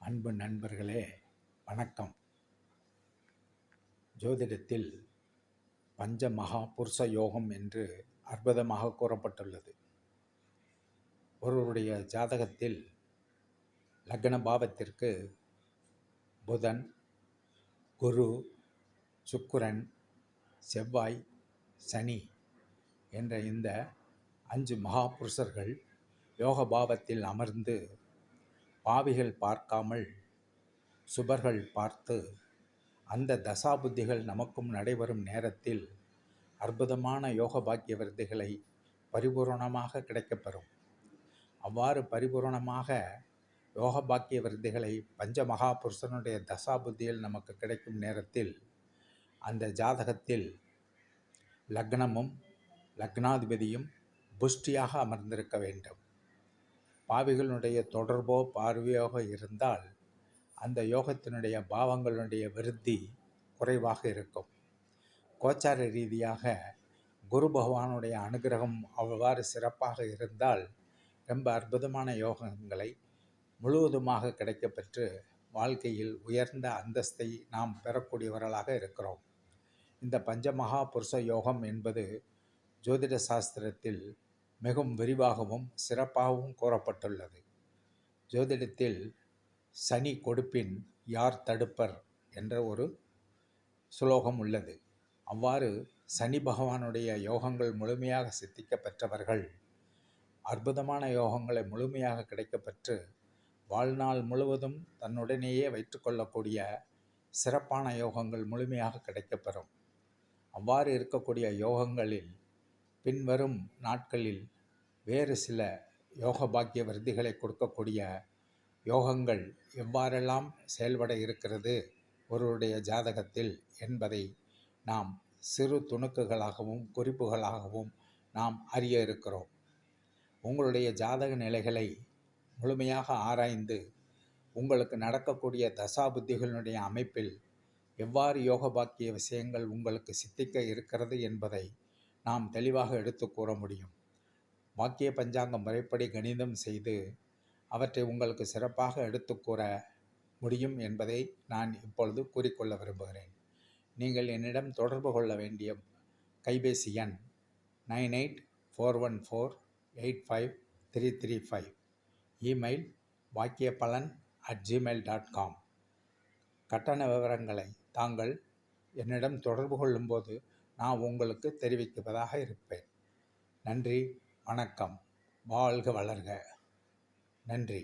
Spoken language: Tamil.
அன்பு நண்பர்களே, வணக்கம். ஜோதிடத்தில் பஞ்சமகா புருஷ யோகம் என்று அற்புதமாக கூறப்பட்டுள்ளது. ஒருவருடைய ஜாதகத்தில் லக்ன பாவத்திற்கு புதன், குரு, சுக்கிரன், செவ்வாய், சனி என்ற இந்த 5 மகா புருஷர்கள் யோக பாவத்தில் அமர்ந்து பாவிகள் பார்க்காமல் சுபர்கள் பார்த்து அந்த தசாபுத்திகள் நமக்கும் நடைபெறும் நேரத்தில் அற்புதமான யோக பாக்கிய விருத்திகளை பரிபூரணமாக கிடைக்கப்பெறும். அவ்வாறு பரிபூரணமாக யோக பாக்கிய விருத்திகளை பஞ்சமகா புருஷனுடைய தசாபுத்தியில் நமக்கு கிடைக்கும் நேரத்தில் அந்த ஜாதகத்தில் லக்னமும் லக்னாதிபதியும் புஷ்டியாக அமர்ந்திருக்க வேண்டும். பாவிகளுடைய தொடர்போ பார்வையாக இருந்தால் அந்த யோகத்தினுடைய பாவங்களுடைய விருத்தி குறைவாக இருக்கும். கோச்சார ரீதியாக குரு பகவானுடைய அனுகிரகம் அவ்வாறு சிறப்பாக இருந்தால் ரொம்ப அற்புதமான யோகங்களை முழுவதுமாக கிடைக்கப்பெற்று வாழ்க்கையில் உயர்ந்த அந்தஸ்தை நாம் பெறக்கூடியவர்களாக இருக்கிறோம். இந்த பஞ்சமகா புருஷ யோகம் என்பது ஜோதிட சாஸ்திரத்தில் மிகவும் விரிவாகவும் சிறப்பாகவும் கூறப்பட்டுள்ளது. ஜோதிடத்தில் சனி கொடுப்பின் யார் தடுப்பர் என்ற ஒரு சுலோகம் உள்ளது. அவ்வாறு சனி பகவானுடைய யோகங்கள் முழுமையாக சித்திக்க பெற்றவர்கள் அற்புதமான யோகங்களை முழுமையாக கிடைக்கப்பெற்று வாழ்நாள் முழுவதும் தன்னுடனேயே வைத்துக்கொள்ளக்கூடிய சிறப்பான யோகங்கள் முழுமையாக கிடைக்கப்பெறும். அவ்வாறு இருக்கக்கூடிய யோகங்களில் பின்வரும் நாட்களில் வேறு சில யோக பாக்கிய விருத்திகளை கொடுக்கக்கூடிய யோகங்கள் எவ்வாறெல்லாம் செயல்பட இருக்கிறது ஒருவருடைய ஜாதகத்தில் என்பதை நாம் சிறு துணுக்குகளாகவும் குறிப்புகளாகவும் நாம் அறிய இருக்கிறோம். உங்களுடைய ஜாதக நிலைகளை முழுமையாக ஆராய்ந்து உங்களுக்கு நடக்கக்கூடிய தசாபுத்திகளுடைய அமைப்பில் எவ்வாறு யோக பாக்கிய விஷயங்கள் உங்களுக்கு சித்திக்க இருக்கிறது என்பதை நாம் தெளிவாக எடுத்து கூற முடியும். வாக்கிய பஞ்சாங்க முறைப்படி கணிதம் செய்து அவற்றை உங்களுக்கு சிறப்பாக எடுத்து கூற முடியும் என்பதை நான் இப்பொழுது கூறிக்கொள்ள விரும்புகிறேன். நீங்கள் என்னிடம் தொடர்பு கொள்ள வேண்டிய கைபேசி எண் 9841485335. Email vakiyapalan@gmail.com. கட்டண விவரங்களை தாங்கள் என்னிடம் தொடர்பு கொள்ளும்போது நான் உங்களுக்கு தெரிவிப்பதாக இருப்பேன். நன்றி, வணக்கம். வாழ்க வளர்க. நன்றி.